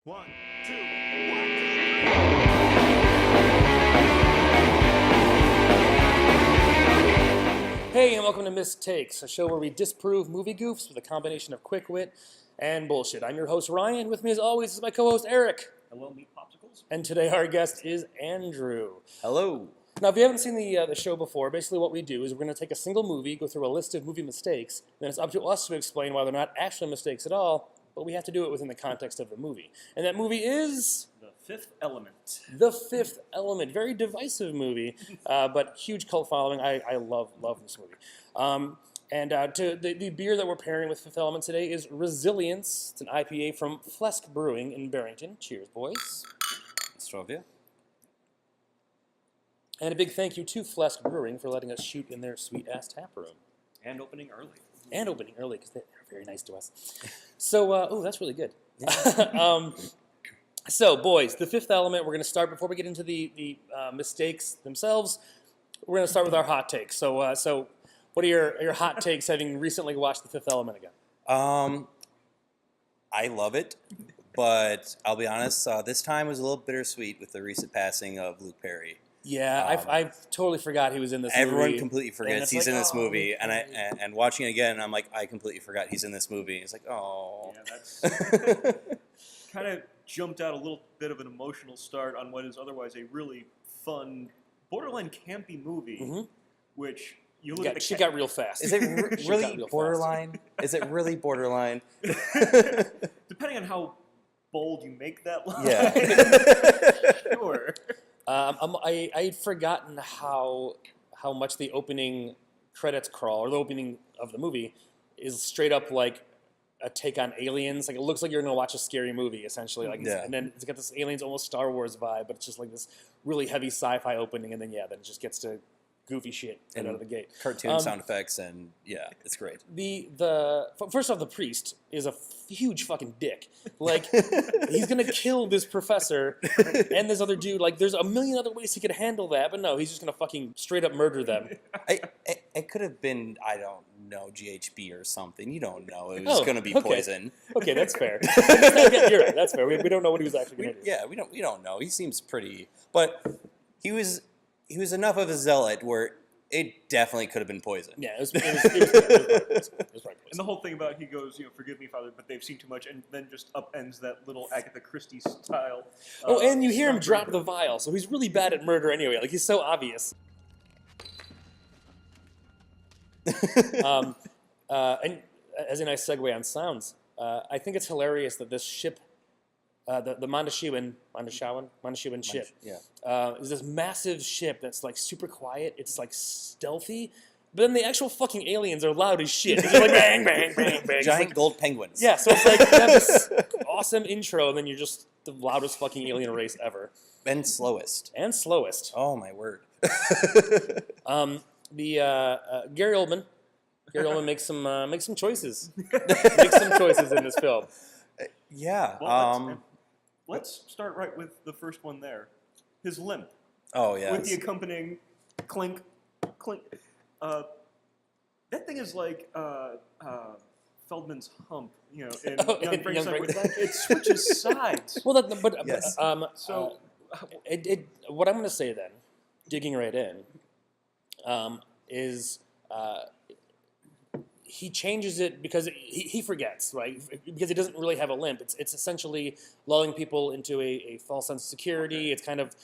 One, two, one, two, three. Hey, and welcome to Mistakes, a show where we disprove movie goofs with a combination of quick wit and bullshit. I'm your host, Ryan. With me, as always, is my co-host, Eric. Hello, meat popsicles. And today our guest is Andrew. Hello. Now, if you haven't seen the show before, basically what we do is we're going to take a single movie, go through a list of movie mistakes, then it's up to us to explain why they're not actually mistakes at all, but we have to do it within the context of the movie. And that movie is... The Fifth Element. The Fifth Element. Very divisive movie, but huge cult following. I love this movie. The beer that we're pairing with Fifth Element today is Resilience. It's an IPA from Flesk Brewing in Barrington. Cheers, boys. Strovia. And a big thank you to Flesk Brewing for letting us shoot in their sweet-ass tap room. And opening early. And opening early, because they're very nice to us. So, that's really good. Yeah. So, boys, The Fifth Element, we're going to start, before we get into the mistakes themselves, we're going to start with our hot takes. So, what are your hot takes having recently watched The Fifth Element again? I love it, but I'll be honest, this time was a little bittersweet with the recent passing of Luke Perry. Yeah, I totally forgot he was in this movie. Everyone completely forgets he's like, in this movie, and watching it again, I'm like, I completely forgot he's in this movie. It's like, oh. Yeah, that's kind of jumped out a little bit of an emotional start on what is otherwise a really fun, borderline campy movie, which you look at the... She got real fast. Is it really borderline? Is it really borderline? Depending on how bold you make that line. Yeah. Sure. I'd forgotten how much the opening credits crawl, or the opening of the movie, is straight up like a take on Aliens. Like, it looks like you're going to watch a scary movie, essentially. Like, and then it's got this Aliens, almost Star Wars vibe, but it's just like this really heavy sci-fi opening, and then then it just gets to goofy shit right out of the gate. Cartoon sound effects, and yeah, it's great. First off, the priest is a huge fucking dick. Like, he's gonna kill this professor and this other dude. Like, there's a million other ways he could handle that, but no, he's just gonna fucking straight up murder them. It could have been, I don't know, GHB or something. You don't know. It was gonna be poison. Okay, that's fair. You're right. That's fair. We don't know what he was actually gonna do. Yeah, we don't know. He seems pretty, but he was enough of a zealot where it definitely could have been poison. Yeah, it was probably poison. And the whole thing about he goes, forgive me, Father, but they've seen too much, and then just upends that little Agatha Christie style. And you hear him drop the vial, so he's really bad at murder anyway. Like, he's so obvious. And as a nice segue on sounds, I think it's hilarious that this ship, the Mondoshawan ship, is this massive ship that's like super quiet. It's like stealthy, but then the actual fucking aliens are loud as shit. They're like bang, bang, bang, bang. Giant gold penguins. Yeah, so it's like you have this awesome intro, and then you're just the loudest fucking alien race ever. And slowest. Oh my word. Gary Oldman makes some choices. Makes some choices in this film. Yeah. Well, let's start right with the first one there. His limp. Oh, yeah. With the accompanying clink, clink. That thing is like Feldman's hump, in Young Frankenstein. It switches sides. Well, yes. What I'm going to say then, digging right in, is he changes it because he forgets, right? Because he doesn't really have a limp. It's essentially lulling people into a false sense of security. Okay. It's kind of,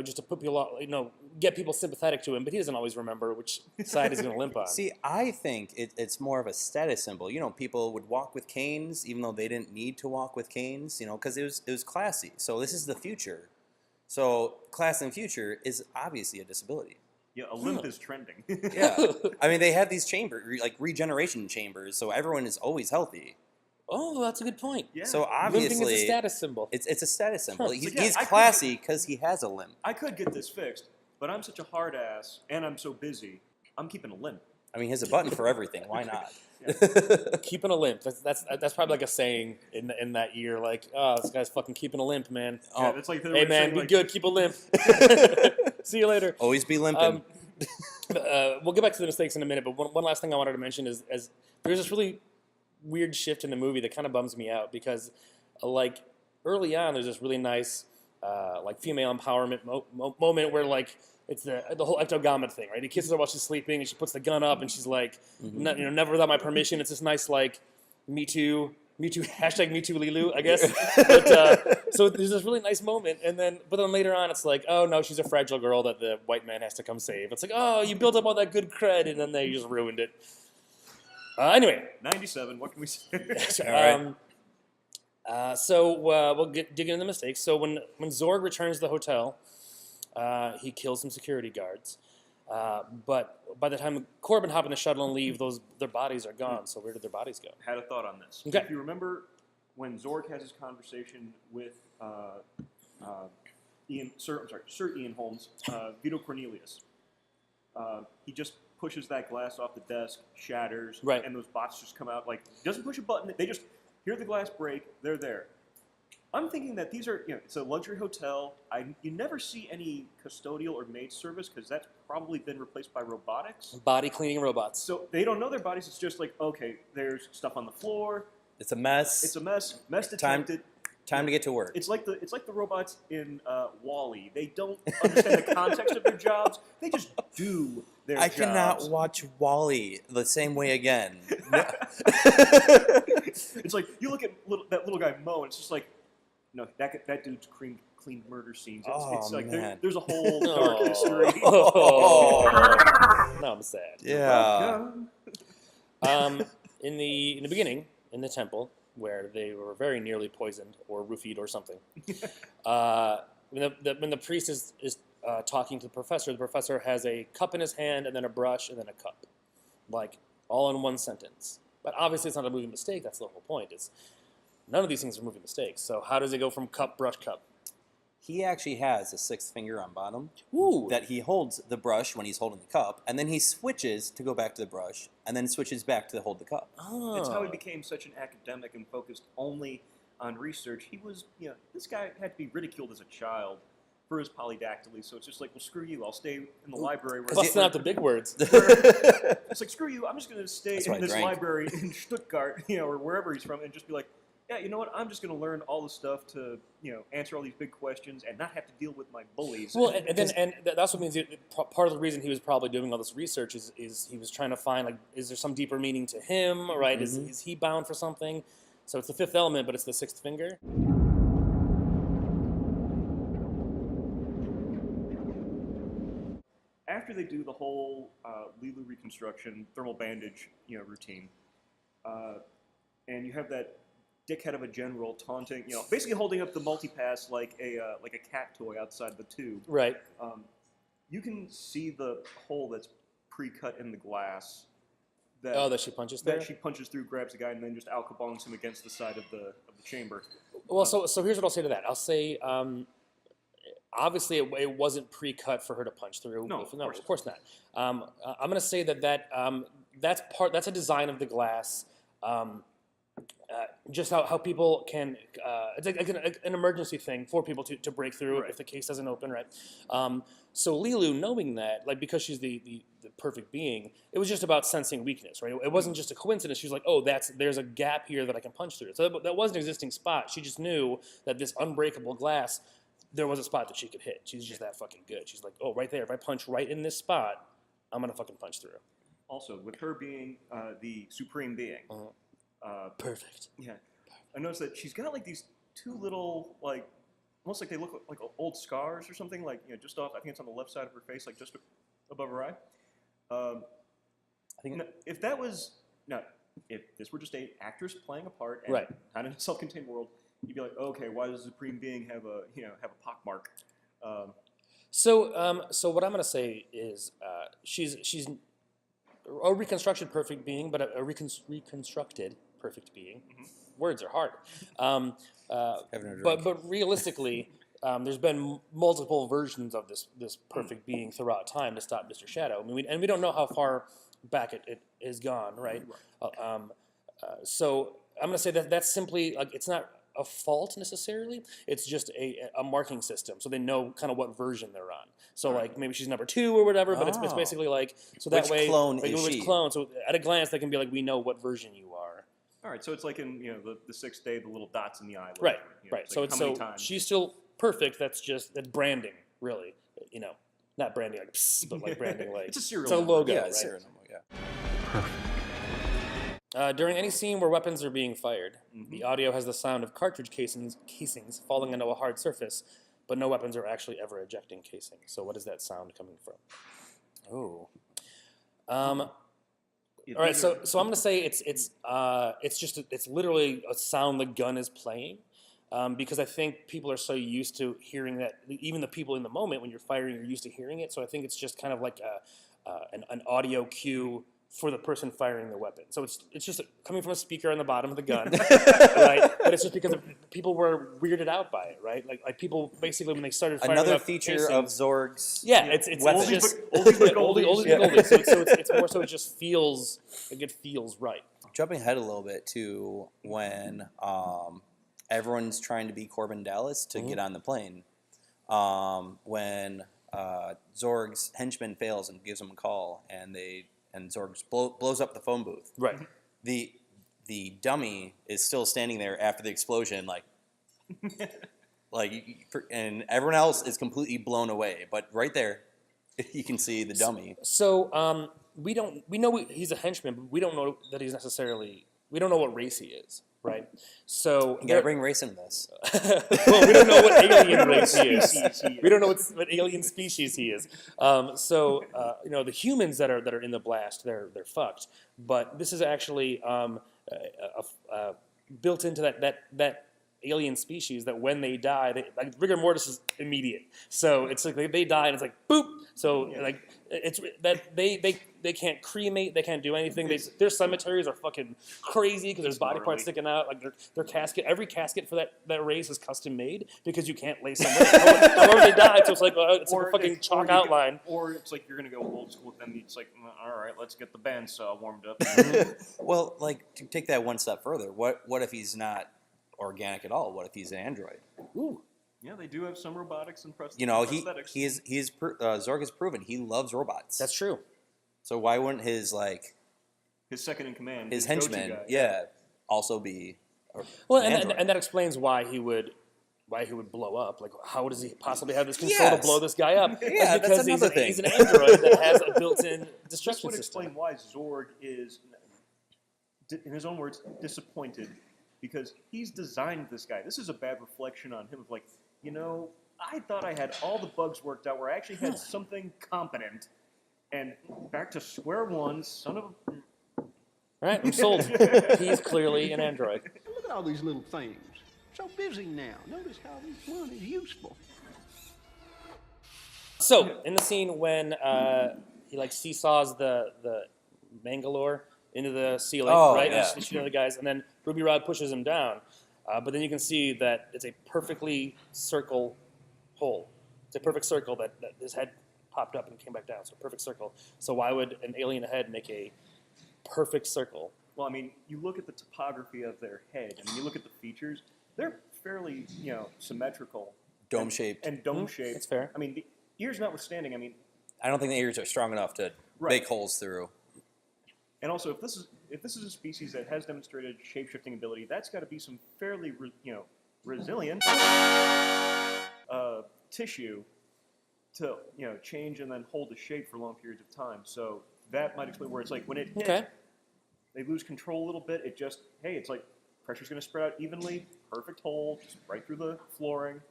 just to put people, get people sympathetic to him, but he doesn't always remember which side he's going to limp on. See, I think it's more of a status symbol. People would walk with canes even though they didn't need to walk with canes, because it was classy. So this is the future. So class in future is obviously a disability. Yeah, a limp is trending. Yeah. I mean, they have these regeneration chambers, so everyone is always healthy. Oh, that's a good point. Yeah. So obviously... Limping is a status symbol. It's a status symbol. Huh. He's classy because he has a limp. I could get this fixed, but I'm such a hard ass, and I'm so busy, I'm keeping a limp. I mean, he has a button for everything. Why not? Keeping a limp. That's probably like a saying in that year. Like, oh, this guy's fucking keeping a limp, man. Yeah, that's like hey, man, be good. Keep a limp. See you later. Always be limping. We'll get back to the mistakes in a minute, but one last thing I wanted to mention is there's this really weird shift in the movie that kind of bums me out because, early on, there's this really nice like female empowerment moment where like it's the whole Gaumont thing, right? He kisses her while she's sleeping, and she puts the gun up, and she's like, never without my permission. It's this nice like Me Too, hashtag Me Too Lilu, I guess. But, so there's this really nice moment, but then later on, it's like, oh no, she's a fragile girl that the white man has to come save. It's like, oh, you built up all that good cred, and then they just ruined it. Anyway, 97. What can we say? All right. So we'll dig into the mistakes. So when Zorg returns to the hotel, he kills some security guards. But by the time Corbin hop in the shuttle and leave, their bodies are gone. So where did their bodies go? Had a thought on this. Okay. If you remember when Zorg has his conversation with Sir Ian Holmes, Vito Cornelius, he just pushes that glass off the desk, shatters, right. And those bots just come out. Like, doesn't push a button. They just hear the glass break. They're there. I'm thinking that these are, it's a luxury hotel. You never see any custodial or maid service because that's probably been replaced by robotics. Body cleaning robots. So they don't know their bodies. It's just like, okay, there's stuff on the floor. It's a mess. It's a mess. Mess detected. Time to get to work. It's like the robots in WALL-E. They don't understand the context of their jobs. They just do their jobs. I cannot watch WALL-E the same way again. It's like you look at that little guy Mo, and it's just like, no, that dude's cleaned murder scenes. It's like there's a whole dark history. Now I'm sad. Yeah. In the beginning, in the temple, where they were very nearly poisoned or roofied or something, when the priest is talking to the professor has a cup in his hand and then a brush and then a cup, like all in one sentence. But obviously, it's not a movie mistake. That's the whole point. None of these things are movie mistakes. So how does it go from cup, brush, cup? He actually has a sixth finger on bottom. Ooh. That he holds the brush when he's holding the cup, and then he switches to go back to the brush, and then switches back to hold the cup. Oh. It's how he became such an academic and focused only on research. He was, this guy had to be ridiculed as a child for his polydactyly. So it's just like, well, screw you. I'll stay in the library. Busting out the big words. It's like, screw you. I'm just going to stay in this library in Stuttgart, or wherever he's from, and just be like, yeah, you know what? I'm just going to learn all the stuff to, answer all these big questions and not have to deal with my bullies. Well, and that's what means part of the reason he was probably doing all this research is he was trying to find, like, is there some deeper meaning to him, right? Mm-hmm. Is he bound for something? So it's the fifth element, but it's the sixth finger. After they do the whole Lilu reconstruction, thermal bandage, routine, and you have that dickhead of a general taunting, basically holding up the multipass like a cat toy outside the tube. Right. You can see the hole that's pre-cut in the glass. That she punches through? That she punches through, grabs the guy, and then just alcabongs him against the side of the chamber. Well, so here's what I'll say to that. I'll say, obviously, it wasn't pre-cut for her to punch through. No, of course not. I'm going to say that's a design of the glass. Just how people can, it's like an emergency thing for people to break through if the case doesn't open, right? So Lilu, knowing that, like, because she's the perfect being, it was just about sensing weakness, right? It wasn't just a coincidence. She was like, oh, there's a gap here that I can punch through. So that was an existing spot. She just knew that this unbreakable glass, there was a spot that she could hit. She's just that fucking good. She's like, oh, right there. If I punch right in this spot, I'm going to fucking punch through. Also, with her being the supreme being. Perfect. Yeah. I noticed that she's got like these two little, like, almost like they look like old scars or something, like, just off, I think it's on the left side of her face, like just above her eye. I think if this were just a actress playing a part and not in a self-contained world, you'd be like, okay, why does the Supreme Being have a pockmark? So what I'm going to say is she's a reconstructed perfect being, but a reconstructed perfect being. Mm-hmm. Words are hard. But realistically, there's been multiple versions of this perfect being throughout time to stop Mr. Shadow. I mean, we don't know how far back it is gone, right? So I'm going to say that's simply, like, it's not a fault necessarily. It's just a marking system, so they know kind of what version they're on. So like maybe she's number 2 or whatever, but it's basically like, so that which way clone is which she? clone. So at a glance, they can be like, we know what version you are. All right, so it's like in the sixth day, the little dots in the eye. Right, You know, right. it's So like it's how many times? she's still perfect. That's branding, really. Not branding like psst, but like branding like It's a serial It's a number. logo, Yeah, right? serial number, yeah. During any scene where weapons are being fired, Mm-hmm. the audio has the sound of cartridge casings falling into a hard surface, but no weapons are actually ever ejecting casings. So what is that sound coming from? Oh. All right, so I'm gonna say it's literally a sound the gun is playing, because I think people are so used to hearing that. Even the people in the moment when you're firing, you're used to hearing it. So I think it's just kind of like an audio cue for the person firing the weapon. So it's just coming from a speaker on the bottom of the gun, right? But it's just because people were weirded out by it, right? Like people basically when they started firing Another up feature casings, of Zorg's. it's weapons. just Oldies but oldie goldies. but goldies. So it's more so it just feels like it feels right. Jumping ahead a little bit to when everyone's trying to be Corbin Dallas to get on the plane. When Zorg's henchman fails and gives him a call, and Zorg's blows up the phone booth. Right. The dummy is still standing there after the explosion, and everyone else is completely blown away. But right there, you can see the dummy. So we know he's a henchman, but we don't know that he's necessarily. We don't know what race he is, right? So You gotta bring race into this. well, we don't know what alien race he is. We don't know what alien species he is. The humans that are in the blast, they're fucked. But this is actually built into that alien species that when they die, rigor mortis is immediate. So it's like they die and it's like boop. So it's that they can't cremate, they can't do anything. Their cemeteries are fucking crazy because there's body parts sticking out. Like their casket, every casket for that race is custom made because you can't lay somewhere. However they died, so it's like it's like a fucking chalk outline. Or it's like you're gonna go old school with them. It's like all right, let's get the bandsaw warmed up. Well, to take that one step further, what if he's not organic at all? What if he's an android? Ooh. Yeah, they do have some robotics and prosthetics. Zorg has proven he loves robots. That's true. So why wouldn't his second in command, his go-to henchman, guy. also be and that explains why he would blow up. Like, how does he possibly have this control to blow this guy up? Yeah, because that's another thing. He's an android that has a built-in This destruction would system. explain why Zorg is, in his own words, disappointed. Because he's designed this guy. This is a bad reflection on him of I thought I had all the bugs worked out where I actually had something competent. And back to square one, son of a... All right, I'm sold. He's clearly an android. Look at all these little things. So busy now. Notice how each one is useful. So, in the scene when he seesaws the Mangalore into the ceiling, right? Yeah. And shooting the guys, and then Ruby Rod pushes him down. But then you can see that it's a perfectly circle hole. It's a perfect circle that his head popped up and came back down. So perfect circle. So why would an alien head make a perfect circle? Well, I mean, you look at the topography of their head, and you look at the features, they're fairly, symmetrical. dome-shaped. And dome-shaped. That's fair. I mean, the ears notwithstanding, I mean... I don't think the ears are strong enough to make holes through. And also, if this is a species that has demonstrated shape-shifting ability, that's got to be some fairly, resilient tissue to, change and then hold a shape for long periods of time. So that might explain where it's like when it hits, they lose control a little bit. It just, it's like pressure's going to spread out evenly, perfect hole, just right through the flooring.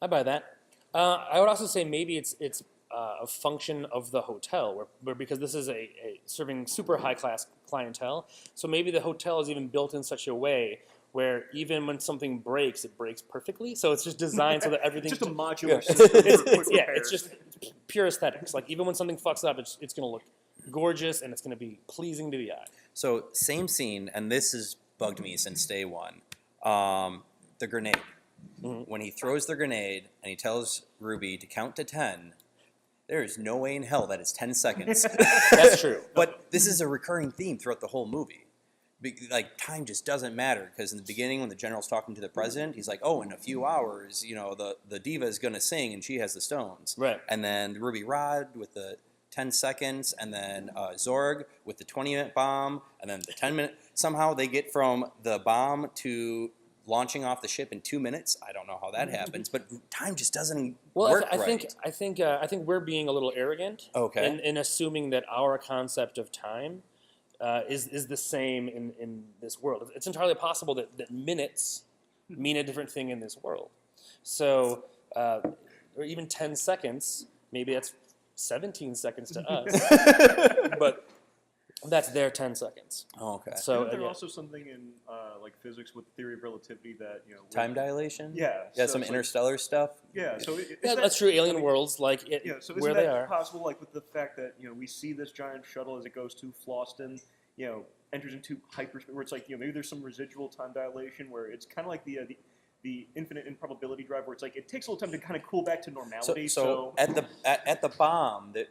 I buy that. I would also say maybe it's a function of the hotel, where because this is a serving super high class clientele, so maybe the hotel is even built in such a way where even when something breaks, it breaks perfectly. So it's just designed so that everything just a modular system. It's just pure aesthetics. Like even when something fucks up, it's going to look gorgeous and it's going to be pleasing to the eye. So same scene, and this has bugged me since day one. The grenade. Mm-hmm. When he throws the grenade and he tells Ruby to count to 10, there is no way in hell that is 10 seconds. That's true. But this is a recurring theme throughout the whole movie. Time just doesn't matter, because in the beginning when the general's talking to the president, he's like, oh, in a few hours, the diva is going to sing and she has the stones. Right. And then Ruby Rod with the 10 seconds, and then Zorg with the 20-minute bomb, and then the 10-minute. Somehow they get from the bomb to launching off the ship in 2 minutes. I don't know how that happens, but time just doesn't work right. I think we're being a little arrogant in assuming that our concept of time is the same in this world. It's entirely possible that minutes mean a different thing in this world. So, or even 10 seconds, maybe that's 17 seconds to us, but that's their 10 seconds. Oh, okay. So there's also something in like physics with theory of relativity that time dilation. Yeah. Yeah, some interstellar stuff. Yeah. So that's true. Alien worlds, like so where they are. Possible, like with the fact that we see this giant shuttle as it goes to Floston, enters into hyperspace, where it's like maybe there's some residual time dilation where it's kind of like the infinite improbability drive, where it's like it takes a little time to kind of cool back to normality. So at the bomb, that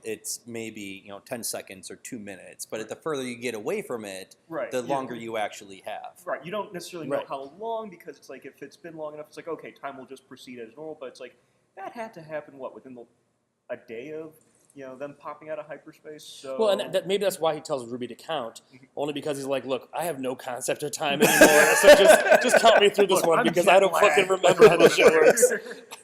it's maybe 10 seconds or 2 minutes, but the further you get away from it, the longer you actually have. Right. You don't necessarily know how long, because it's like if it's been long enough, it's like okay, time will just proceed as normal. But it's like that had to happen within a day of them popping out of hyperspace. So well, and maybe that's why he tells Ruby to count, only because he's like, look, I have no concept of time anymore, so just count me through this one because I don't fucking remember how this shit works.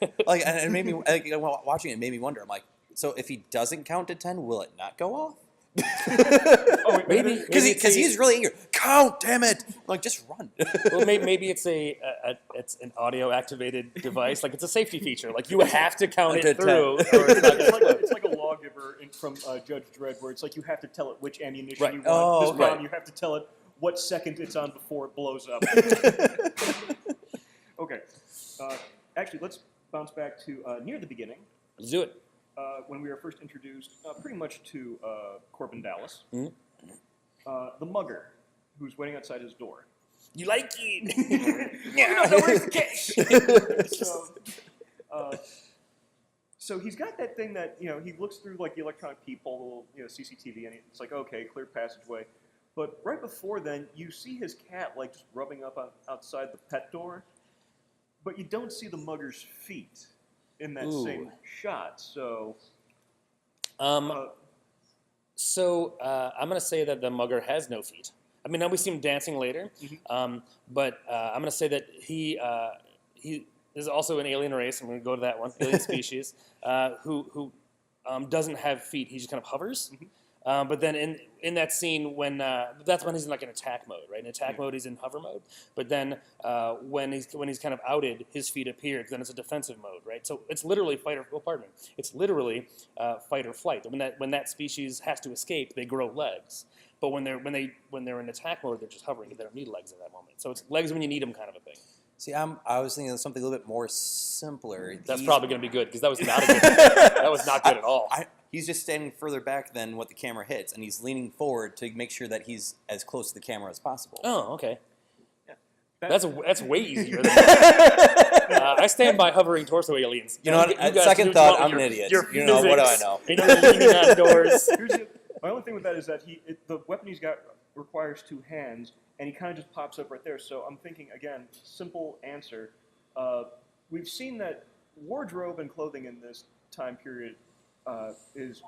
And it made me watching it made me wonder. I'm like, so if he doesn't count to 10, will it not go off? Maybe because he's really eager. Count, damn it! Like, just run. Well, maybe it's it's an audio activated device. Like it's a safety feature. Like you have to count it through. It's like a lawgiver from Judge Dredd, where it's like you have to tell it which ammunition you want. This bomb, you have to tell it what second it's on before it blows up. Okay. Actually, let's bounce back to near the beginning. Let's do it. When we were first introduced pretty much to Corbin Dallas, Mm-hmm. the mugger who's waiting outside his door. You like it? No, where's the cash? So he's got that thing that he looks through like the electronic peephole, CCTV, and it's like okay, clear passageway. But right before then, you see his cat like just rubbing up outside the pet door, but you don't see the mugger's feet in that same shot. So, I'm going to say that the mugger has no feet. I mean, now we see him dancing later, but I'm going to say that he is also an alien race. I'm going to go to that one, alien species, who doesn't have feet. He just kind of hovers. But then in that scene, when that's when he's in like an attack mode, right? In attack mode, he's in hover mode. But then when he's kind of outed, his feet appear. Then it's a defensive mode, right? So it's literally fight or flight. When that species has to escape, they grow legs. But when they're in attack mode, they're just hovering. They don't need legs at that moment. So it's legs when you need them, kind of a thing. See, I was thinking of something a little bit more simpler. That's probably going to be good because that was not good. That was not good at all. He's just standing further back than what the camera hits, and he's leaning forward to make sure that he's as close to the camera as possible. Oh, okay. Yeah. That's way easier than that. I stand by hovering torso aliens. You know what? Second thought, I'm an idiot. What do I know? Leaning on doors. My only thing with that is that the weapon he's got requires two hands, and he kind of just pops up right there. So I'm thinking, again, simple answer. We've seen that wardrobe and clothing in this time period is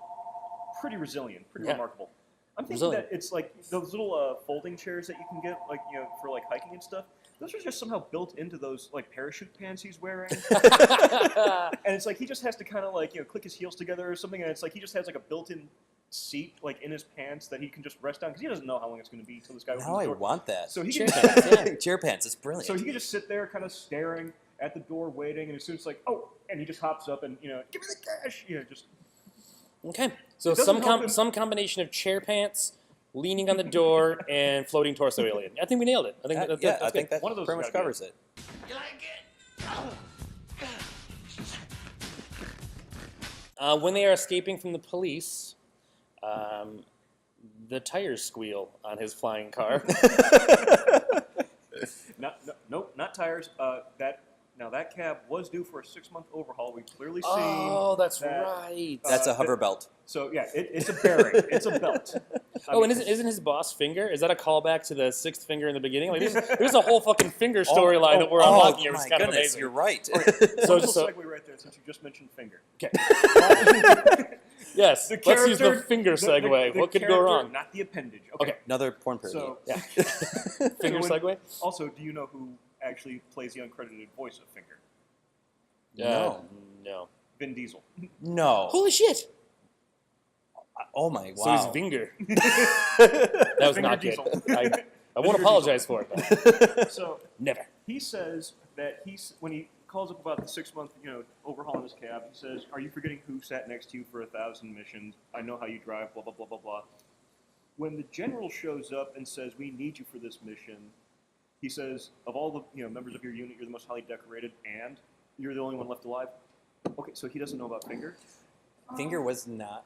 pretty resilient, pretty remarkable. I'm thinking that it's like those little folding chairs that you can get, like for like hiking and stuff. Those are just somehow built into those like parachute pants he's wearing. And it's like he just has to kind of like click his heels together or something, and it's like he just has like a built-in seat like in his pants that he can just rest on because he doesn't know how long it's going to be until this guy opens the door. I want that. So he chair pants. Chair pants. It's brilliant. So he can just sit there, kind of staring at the door, waiting, and as soon as it's like, and he just hops up and give me the cash. Just. Okay. So some combination of chair pants, leaning on the door, and floating torso alien. I think we nailed it. I think that one of those pretty much covers it. You like it? When they are escaping from the police, the tires squeal on his flying car. Nope, not tires. That cab was due for a 6-month overhaul. We've clearly seen. Oh, that's right. That's a hover belt. So yeah, it's a bearing. It's a belt. Oh, and isn't his boss Finger? Is that a callback to the sixth finger in the beginning? Like, there's a whole fucking Finger storyline that we're unlocking here. It's my kind of goodness, amazing. you're right. So Wonderful just segue right there, since you just mentioned Finger. Okay. Yes. Let's use the Finger segue. What could go wrong? Not the appendage. Okay. Another porn parody. So, Yeah. Finger segue. Also, do you know who actually plays the uncredited voice of Finger? No. No. Vin Diesel. No. Holy shit! Oh my, wow. So he's Finger. That was Finger not good. Diesel. I won't apologize for it. Though. So Never. he says that when he calls up about the 6-month, overhaul in his cab, he says, "Are you forgetting who sat next to you for 1,000 missions? I know how you drive. Blah blah blah blah blah." When the general shows up and says, "We need you for this mission," he says, "Of all the members of your unit, you're the most highly decorated, and you're the only one left alive." Okay, so he doesn't know about Finger. Finger was not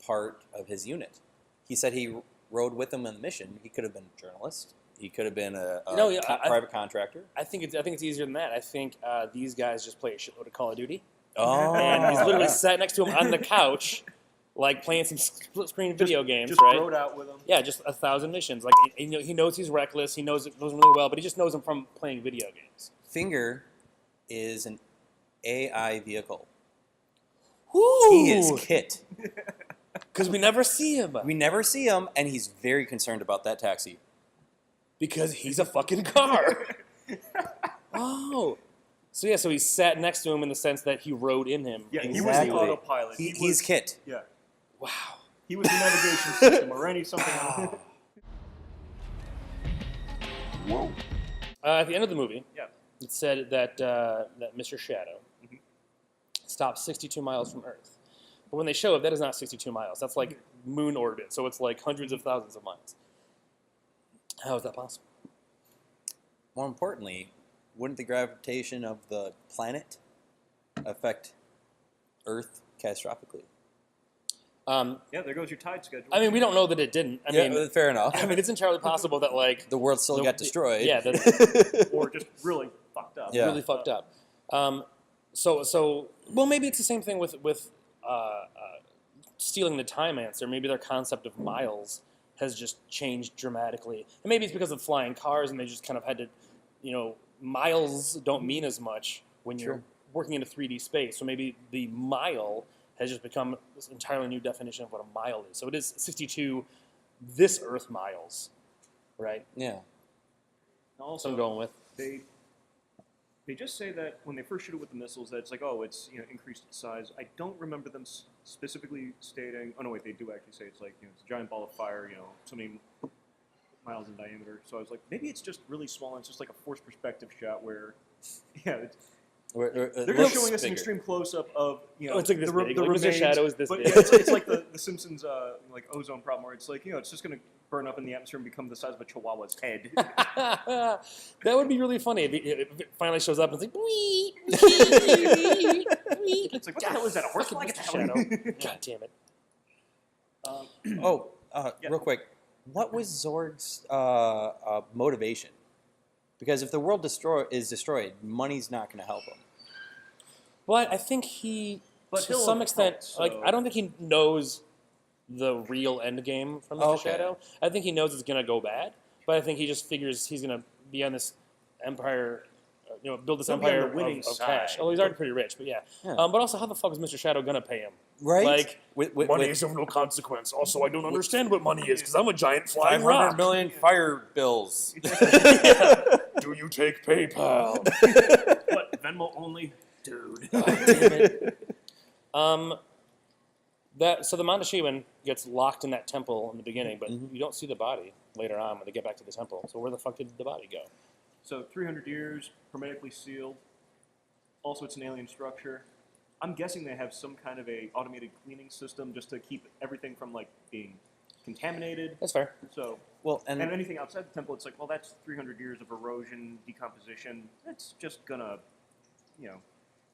part of his unit. He said he rode with him on the mission. He could have been a journalist. He could have been a private contractor. I think it's easier than that. I think these guys just play a shitload of Call of Duty, Oh. and he's literally sat next to him on the couch, like playing some split-screen video games, Just right? rode out with him. Yeah, just 1,000 missions. Like he knows he's reckless. He knows him really well, but he just knows him from playing video games. Finger is an AI vehicle. Ooh, He is Kit. because we never see him. We never see him, and he's very concerned about that taxi. Because he's a fucking car. Oh. So yeah, so he sat next to him in the sense that he rode in him. Yeah, he was Exactly. the autopilot. He's Kit. Yeah, Wow. he was the navigation system or something. Whoa. At the end of the movie, Yeah. it said that that Mr. Shadow stopped 62 miles from Earth. But when they show it, that is not 62 miles. That's like moon orbit, so it's like hundreds of thousands of miles. How is that possible? More importantly, wouldn't the gravitation of the planet affect Earth catastrophically? Yeah, there goes your tide schedule. I mean, we don't know that it didn't. I mean, fair enough. I mean, it's entirely possible that like The world still got destroyed. Yeah, or just really fucked up. Yeah. really fucked up. So well, maybe it's the same thing with stealing the time answer. Maybe their concept of miles has just changed dramatically, and maybe it's because of flying cars, and they just kind of had to, miles don't mean as much when you're working in a 3D space. So maybe the mile has just become this entirely new definition of what a mile is. So it is 62 this Earth miles, right? Yeah. Also, So I'm going with. They just say that when they first shoot it with the missiles, that it's like, oh, it's increased its size. I don't remember them specifically stating. Oh no, wait, they do actually say it's like it's a giant ball of fire, so many miles in diameter. So I was like, maybe it's just really small. And it's just like a forced perspective shot where, they're just showing us an extreme close up of it's like this the, big. the Like Mr. remains. Shadow is this But big. yeah, it's like the Simpsons like ozone problem where it's like it's just gonna burn up in the atmosphere and become the size of a chihuahua's head. That would be really funny if it finally shows up and it's like, wee, wee. It's like, what the hell is that? A horse fly? Get the hell out. God damn it. Yeah. Real quick, what was Zorg's motivation? Because if the world is destroyed, money's not going to help him. But I think he, But to he'll some have extent, helped, like so- I don't think he knows the real end game from Mr. Okay. Shadow. I think he knows it's gonna go bad, but I think he just figures he's gonna be on this empire, build this He'll be on empire the winning of cash. side. Oh, he's already pretty rich, but yeah. Yeah. But also, how the fuck is Mr. Shadow gonna pay him? Right? Like, With money is of no consequence. Also, I don't understand what money is because I'm a giant flying 500 rock. million fire bills. Do you take PayPal? What, Venmo only? Dude. Damn it. So the Mondoshaman gets locked in that temple in the beginning, but you don't see the body later on when they get back to the temple. So where the fuck did the body go? So 300 years, hermetically sealed. Also, it's an alien structure. I'm guessing they have some kind of a automated cleaning system just to keep everything from being contaminated. That's fair. So, Well, and and anything outside the temple, it's like, well, that's 300 years of erosion, decomposition. That's just gonna,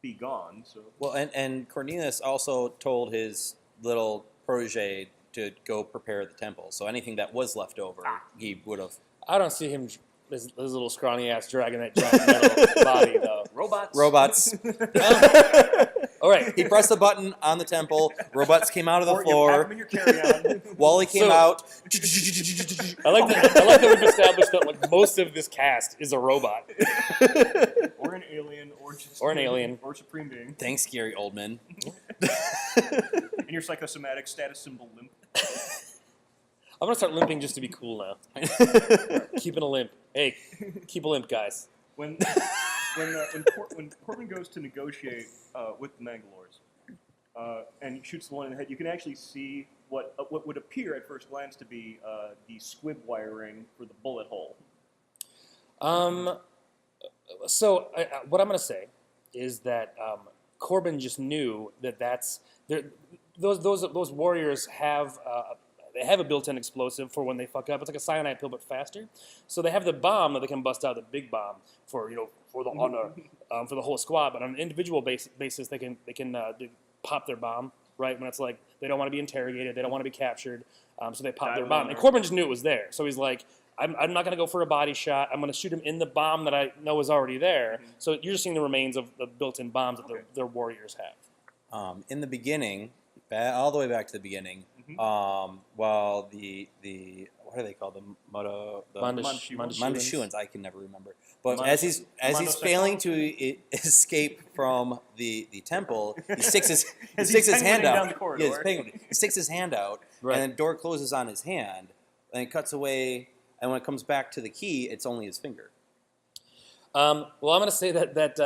be gone. So. well, and Cornelius also told his little protege to go prepare the temple. So anything that was left over, he would have. I don't see him, his little scrawny ass dragging that giant metal body though. Robots. Robots. All right. He pressed the button on the temple. Robots came out of the Or you pack floor. them in your carry-on. Wally came So- out. I like that we've established that like most of this cast is a robot. Or an alien, or just Or an alien. or a supreme being. Thanks, Gary Oldman. And your psychosomatic status symbol limp. I'm gonna start limping just to be cool now. Keeping a limp. Hey, keep a limp, guys. When Corbin goes to negotiate with the Mangalores and he shoots the one in the head, you can actually see what would appear at first glance to be the squib wiring for the bullet hole. So what I'm gonna say is that Corbin just knew that those warriors have. They have a built-in explosive for when they fuck up. It's like a cyanide pill, but faster. So they have the bomb that they can bust out, the big bomb for the honor, for the whole squad. But on an individual basis, they can they pop their bomb right when it's like they don't want to be interrogated, they don't want to be captured, so they pop their bomb. And Corbin just knew it was there, so he's like, I'm not going to go for a body shot. I'm going to shoot him in the bomb that I know is already there. Mm-hmm. So you're just seeing the remains of the built-in bombs that their warriors have. In the beginning, all the way back to the beginning. While the what are they called, the Mondoshuans, I can never remember. But as he's failing to escape from the temple, he sticks his hand out. He sticks his hand out, right. And the door closes on his hand, and it cuts away. And when it comes back to the key, it's only his finger. Well, I'm going to say that at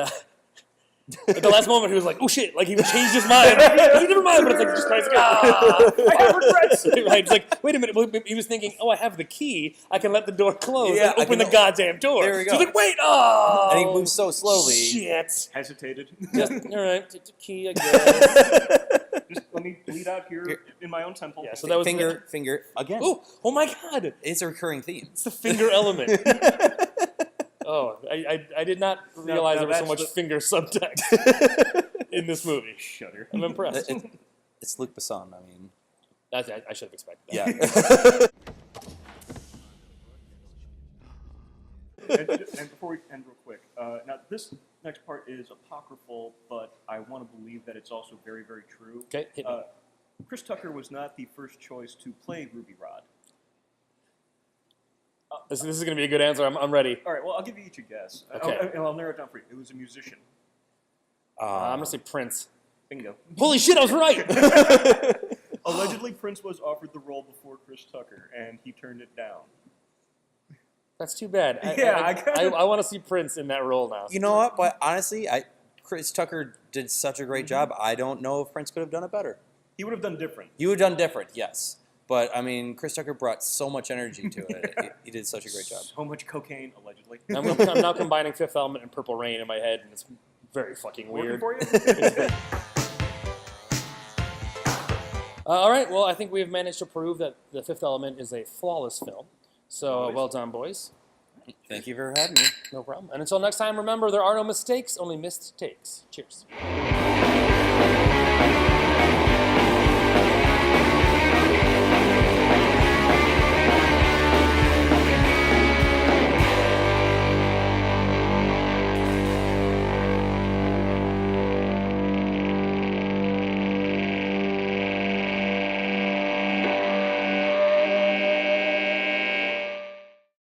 the last moment, he was like, "Oh shit!" Like he changed his mind. He's like, never mind. But it's like just like, I have regrets. Right? It's like, wait a minute. He was thinking, "Oh, I have the key. I can let the door close and open the goddamn door." There we go. So he's like, "Wait, oh!" And he moves so slowly. Shit. Hesitated. Just, all right, take the key, I guess. Just let me bleed out here in my own temple. Yeah. So that was finger again. Oh my god! It's a recurring theme. It's the finger element. Oh, I did not realize there was so much finger subtext in this movie. Shudder. I'm impressed. It's Luc Besson. I mean, I should have expected that. Yeah. And before we end real quick, now this next part is apocryphal, but I want to believe that it's also very, very true. Okay, hit me. Chris Tucker was not the first choice to play Ruby Rod. This is going to be a good answer. I'm ready. All right, well, I'll give you each a guess. Okay. I'll narrow it down for you. It was a musician. I'm going to say Prince. Bingo. Holy shit, I was right! Allegedly, Prince was offered the role before Chris Tucker, and he turned it down. That's too bad. I want to see Prince in that role now. You know what? But honestly, Chris Tucker did such a great job. I don't know if Prince could have done it better. He would have done different. You would have done different, yes. But, I mean, Chris Tucker brought so much energy to it. He did such a great job. So much cocaine, allegedly. I'm now combining Fifth Element and Purple Rain in my head, and it's very fucking weird. Working for you? All right, well, I think we have managed to prove that The Fifth Element is a flawless film. So, well done, boys. Thank you for having me. No problem. And until next time, remember, there are no mistakes, only missed takes. Cheers.